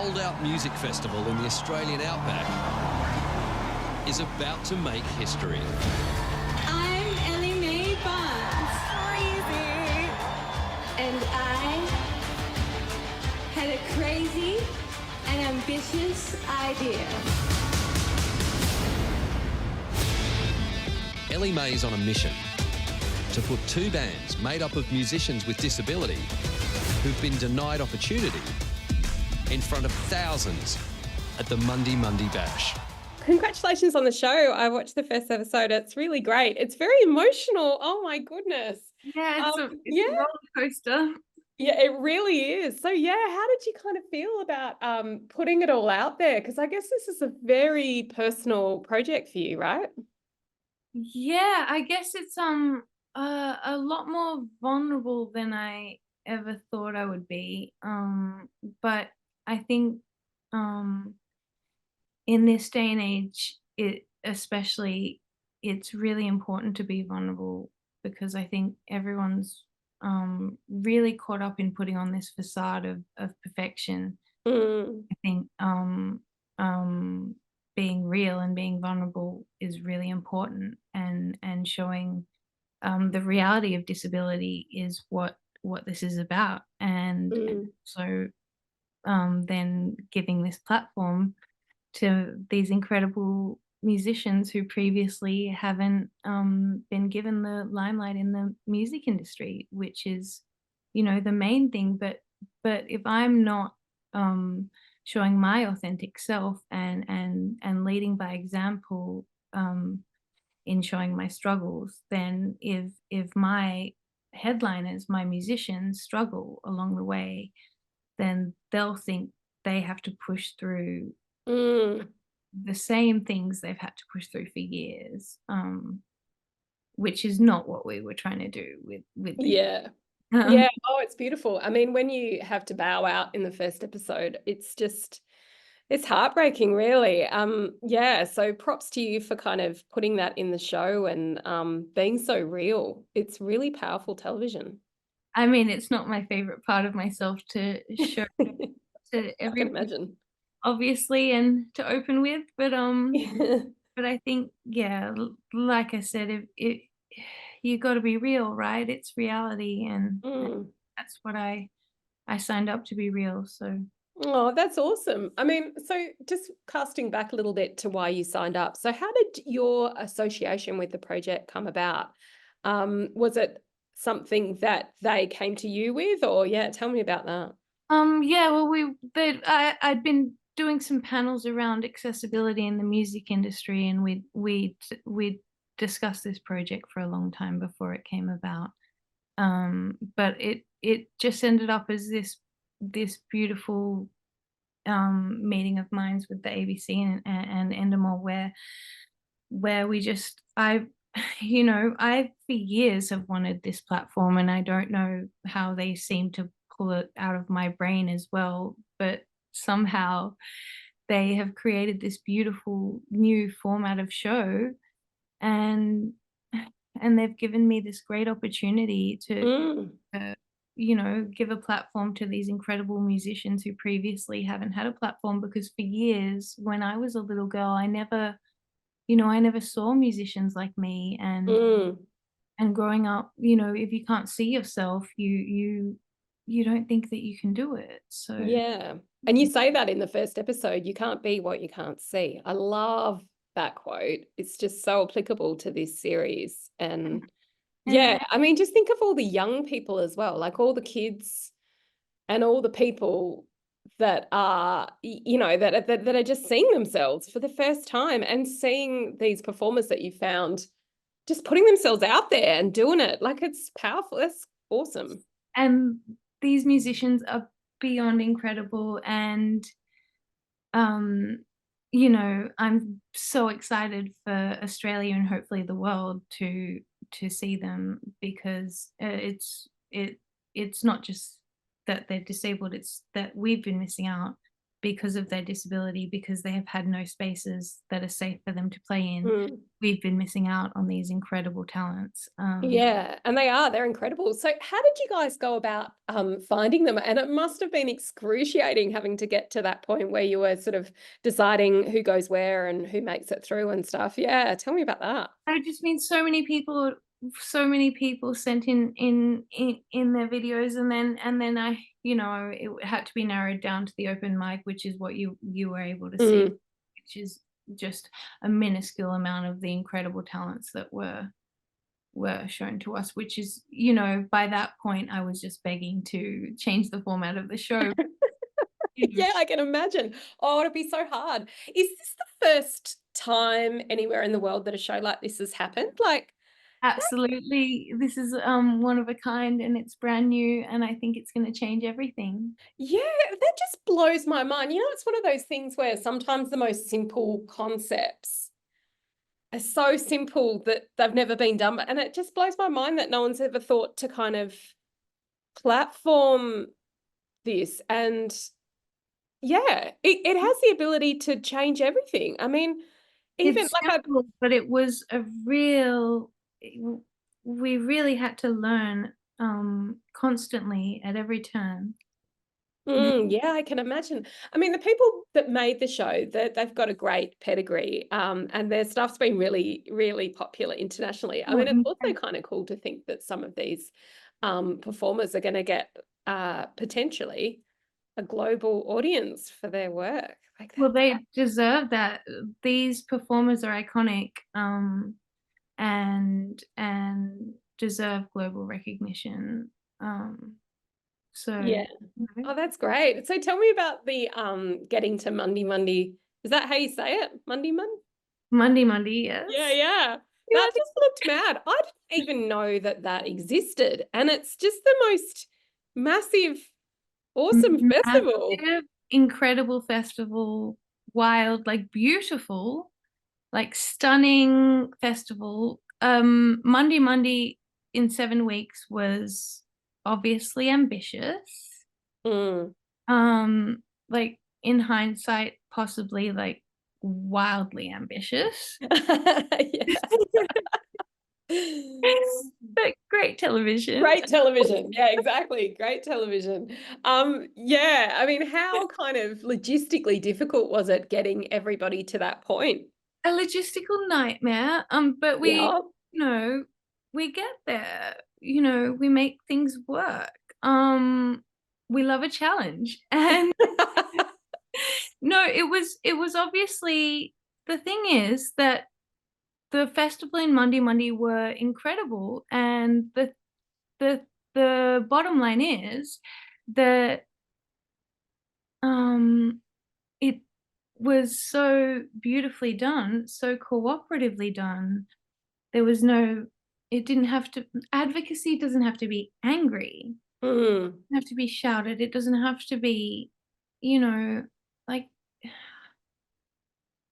sold-out music festival in the Australian outback is about to make history. I'm Elly-May Barnes. Crazy. And I had a crazy and ambitious idea. Elly-May is on a mission to put two bands made up of musicians with disability who've been denied opportunity in front of thousands at the Mundi Mundi Bash. Congratulations on the show. I watched the first episode. It's really great. It's very emotional. Oh my goodness. Yeah, it's a roller coaster. Yeah, it really is. So yeah, how did you kind of feel about putting it all out there? Because I guess this is a very personal project for you, right? Yeah, I guess it's a lot more vulnerable than I ever thought I would be. But I think in this day and age, especially it's really important to be vulnerable, because I think everyone's really caught up in putting on this facade of perfection. I think being real and being vulnerable is really important, and showing the reality of disability is what this is about, and so then giving this platform to these incredible musicians who previously haven't been given the limelight in the music industry, which is, you know, the main thing. But if I'm not showing my authentic self and leading by example in showing my struggles, then if my headliners, my musicians, struggle along the way, then they'll think they have to push through the same things they've had to push through for years, which is not what we were trying to do with Yeah. Yeah. Oh, it's beautiful. I mean, when you have to bow out in the first episode, it's heartbreaking, really. Yeah, so props to you for kind of putting that in the show and being so real. It's really powerful television. I mean, it's not my favorite part of myself to show to I can imagine. obviously, and to open with, but I think, yeah, like I said, it you got to be real, right? It's reality, and that's what I signed up to, be real. So Oh, that's awesome. I mean, so just casting back a little bit to why you signed up. So how did your association with the project come about? Was it something that they came to you with, or yeah, tell me about that. yeah, well, I'd been doing some panels around accessibility in the music industry, and we'd discussed this project for a long time before it came about. But it just ended up as this beautiful meeting of minds with the ABC and Endemol, where we just I for years have wanted this platform, and I don't know how they seem to pull it out of my brain as well, but somehow they have created this beautiful new format of show, and they've given me this great opportunity to give a platform to these incredible musicians who previously haven't had a platform. Because for years, when I was a little girl, I never saw musicians like me, and growing up, if you can't see yourself, you don't think that you can do it. So yeah, and you say that in the first episode, you can't be what you can't see. I love that quote. It's just so applicable to this series. And yeah, I mean, just think of all the young people as well, like all the kids and all the people that are, that are just seeing themselves for the first time, and seeing these performers that you found just putting themselves out there and doing it. Like, it's powerful. That's awesome. And these musicians are beyond incredible, and I'm so excited for Australia and hopefully the world to see them, because it's not just that they're disabled, it's that we've been missing out because of their disability, because they have had no spaces that are safe for them to play in. Mm. We've been missing out on these incredible talents. Yeah, and they're incredible. So how did you guys go about finding them? And it must have been excruciating having to get to that point where you were sort of deciding who goes where and who makes it through and stuff. Yeah, tell me about that. I just mean so many people sent in their videos, and then I, it had to be narrowed down to the open mic, which is what you were able to see, which is just a minuscule amount of the incredible talents that were shown to us, which is, by that point I was just begging to change the format of the show. Yeah, I can imagine. Oh, it'd be so hard. Is this the first time anywhere in the world that a show like this has happened? Like, Absolutely, this is one of a kind, and it's brand new, and I think it's going to change everything. yeah, that just blows my mind. It's one of those things where sometimes the most simple concepts are so simple that they've never been done. And it just blows my mind that no one's ever thought to kind of platform this. And yeah, it has the ability to change everything. I mean, even It's like simple, but it was we really had to learn constantly at every turn. yeah, I can imagine. I mean, the people that made the show, they've got a great pedigree, and their stuff's been really, really popular internationally. I mean, it's also kind of cool to think that some of these performers are going to get potentially a global audience for their work. Like Well, that. they deserve that. These performers are iconic, and deserve global recognition. So Yeah. Oh, that's great. So tell me about the getting to Mundi Mundi. Is that how you say it? Mundi Mundi? Mundi Mundi, yes. Yeah. Yeah, That just looked mad. I didn't even know that existed. And it's just the most massive, awesome festival. massive, incredible festival, wild, like beautiful, like stunning festival. Mundi Mundi in 7 weeks was obviously ambitious. Mm. Like in hindsight, possibly like wildly ambitious. Yeah. But great television. Great television. Yeah, exactly. Great television. Yeah, I mean, how kind of logistically difficult was it getting everybody to that point? A logistical nightmare. But Yeah. we get there. We make things work. We love a challenge. And no, it was obviously, the thing is that the festival in Mundi Mundi were incredible, and the bottom line is that it was so beautifully done, so cooperatively done. There was no, it didn't have to, advocacy doesn't have to be angry. It doesn't have to be shouted. It doesn't have to be, like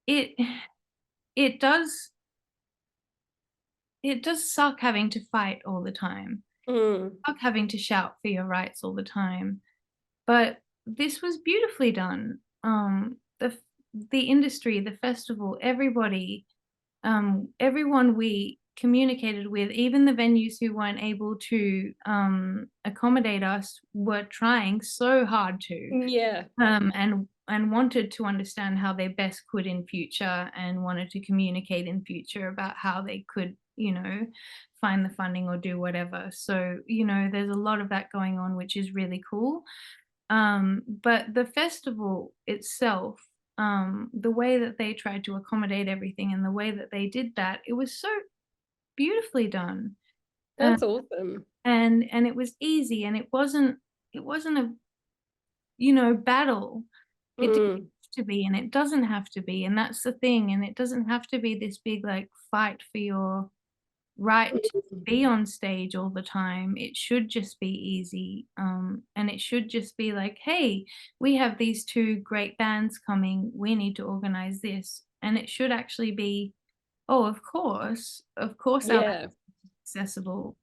it it does suck having to fight all the time. Suck having to shout for your rights all the time. But this was beautifully done. The industry, the festival, everybody, everyone we communicated with, even the venues who weren't able to accommodate us, were trying so hard to, Yeah. and wanted to understand how they best could in future, and wanted to communicate in future about how they could, find the funding or do whatever. So, there's a lot of that going on, which is really cool. But the festival itself, the way that they tried to accommodate everything and the way that they did that, it was so beautifully done. That's awesome. And it was easy, and it wasn't a, battle. It didn't have to be, and it doesn't have to be, and that's the thing. And it doesn't have to be this big like fight for your right to be on stage all the time. It should just be easy. And it should just be like, hey, we have these 2 great bands coming, we need to organize this. And it should actually be, oh, of course our Yeah. accessible.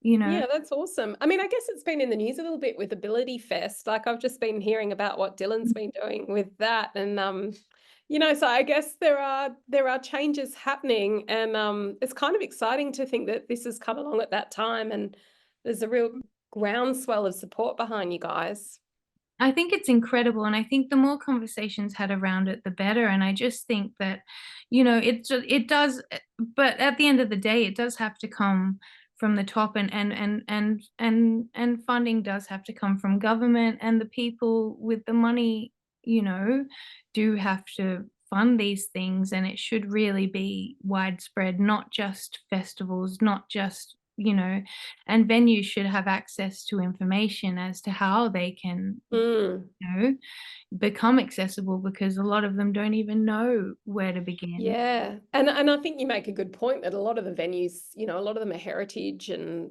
you know. Yeah, that's awesome. I mean, I guess it's been in the news a little bit with Ability Fest. Like I've just been hearing about what Dylan's been doing with that, and so I guess there are changes happening, and it's kind of exciting to think that this has come along at that time, and there's a real groundswell of support behind you guys. I think it's incredible, and I think the more conversations had around it, the better. And I just think that, it does, but at the end of the day, it does have to come from the top, and funding does have to come from government, and the people with the money, do have to fund these things, and it should really be widespread, not just festivals, not just and venues should have access to information as to how they can Mm. become accessible, because a lot of them don't even know where to begin. Yeah. And I think you make a good point that a lot of the venues, a lot of them are heritage, and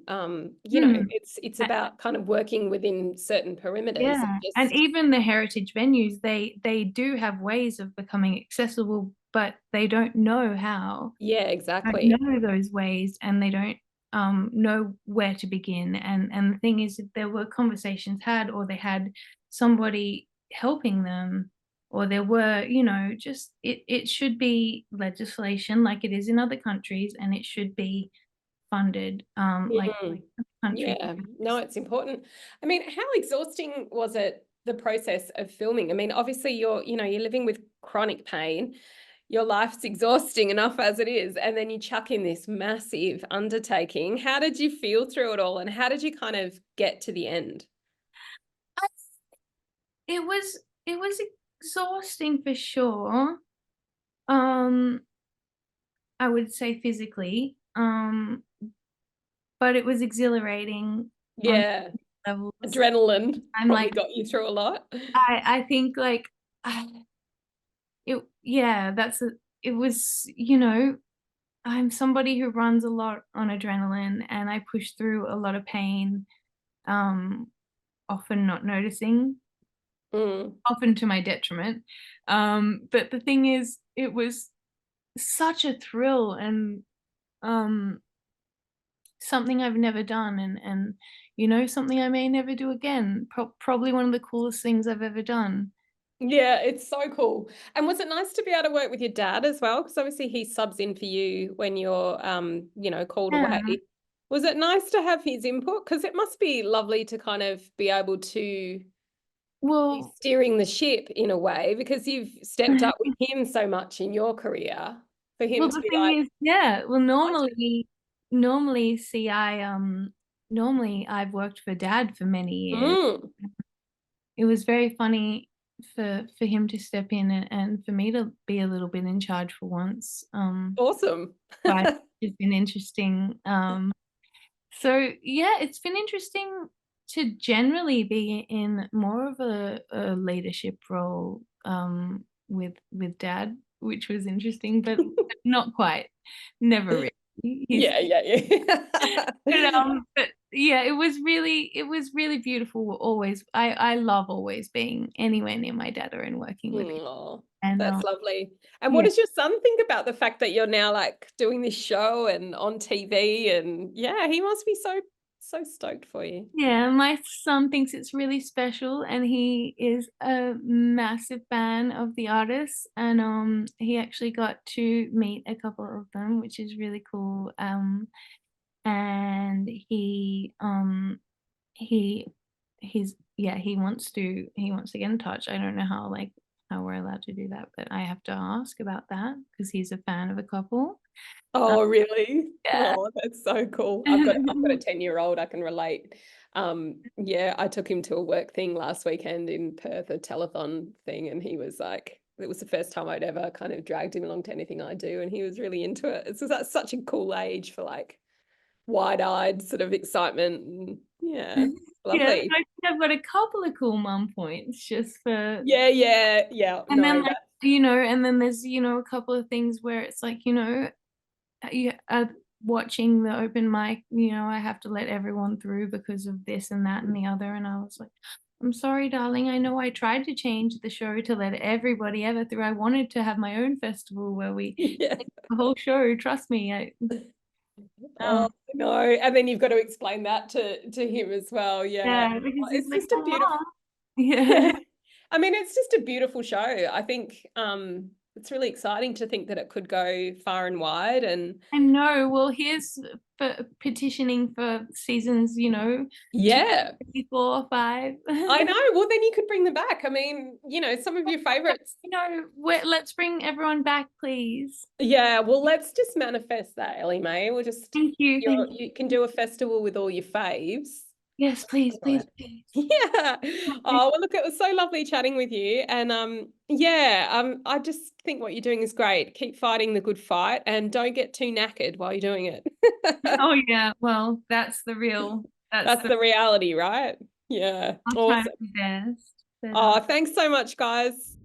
it's about kind of working within certain perimeters and Yeah, and just even the heritage venues, they do have ways of becoming accessible, but they don't know how. yeah, Don't exactly. know those ways, and they don't know where to begin. And the thing is, if there were conversations had, or they had somebody helping them, or there were, just it should be legislation like it is in other countries, and it should be funded like Mm. other countries. Yeah, no, it's important. I mean, how exhausting was it, the process of filming? I mean, obviously you're living with chronic pain. Your life's exhausting enough as it is, and then you chuck in this massive undertaking. How did you feel through it all, and how did you kind of get to the end? I- it was exhausting for sure. I would say physically, but it was exhilarating on Yeah, levels. adrenaline I'm probably like, got you through a lot. I think like yeah, it was, I'm somebody who runs a lot on adrenaline, and I push through a lot of pain, um, often not noticing, Mm. often to my detriment. But the thing is, it was such a thrill, and um something I've never done, and something I may never do again. Probably one of the coolest things I've ever done. Yeah, it's so cool. And was it nice to be able to work with your dad as well? Because obviously he subs in for you when you're called away. Yeah. Was it nice to have his input? Because it must be lovely to kind of be able to be Well, steering the ship in a way, because you've stepped up with him so much in your career. For him well, to the be thing like, is, yeah. Well, normally, see, normally I've worked for Dad for many years. mm, It was very funny for him to step in, and for me to be a little bit in charge for once. awesome. But it's been interesting. So yeah, it's been interesting to generally be in more of a leadership role with Dad, which was interesting, but not quite. Never really. He's Yeah, yeah, yeah. but yeah, it was really beautiful always. I love always being anywhere near my dad, or in working with him. Oh, And that's lovely. And what yeah. does your son think about the fact that you're now like doing this show and on TV? And yeah, he must be so stoked for you. Yeah, my son thinks it's really special, and he is a massive fan of the artists, and he actually got to meet a couple of them, which is really cool. And he he wants to get in touch. I don't know how we're allowed to do that, but I have to ask about that because he's a fan of a couple. Oh, really? Yeah. Oh, that's so cool. I've got a 10-year-old, I can relate. Yeah, I took him to a work thing last weekend in Perth, a telethon thing, and he was like, it was the first time I'd ever kind of dragged him along to anything I do, and he was really into it. It's that's such a cool age for like wide-eyed sort of excitement. And yeah, Yeah, lovely. I think I've got a couple of cool mum points just for. Yeah, yeah, yeah. And No, then like, and then there's, a couple of things where it's like, you watching the open mic, I have to let everyone through because of this and that and the other. And I was like, I'm sorry, darling. I know I tried to change the show to let everybody ever through. I wanted to have my own festival where we yeah. the whole show. Trust me. Oh, No, and then you've got to explain that to him as well. Yeah. Yeah, because he's It's like, just a beautiful. "Mama." Yeah. I mean, it's just a beautiful show. I think it's really exciting to think that it could go far and wide. And I know. Well, here's for petitioning for seasons, you know, 2, yeah, 3, 4, 5. I know. Well, then you could bring them back. I mean, some of your favorites. You know, let's bring everyone back, please. Yeah, well, let's just manifest that, Elly-May. We'll just Thank you. Thank you. you can do a festival with all your faves. Yes, please, please, please. Yeah. Oh, well, look, it was so lovely chatting with you. And I just think what you're doing is great. Keep fighting the good fight and don't get too knackered while you're doing it. Oh yeah, well, that's the real. That's the reality, right? Yeah. I'll try Awesome. my best. But, Oh, thanks so much, guys.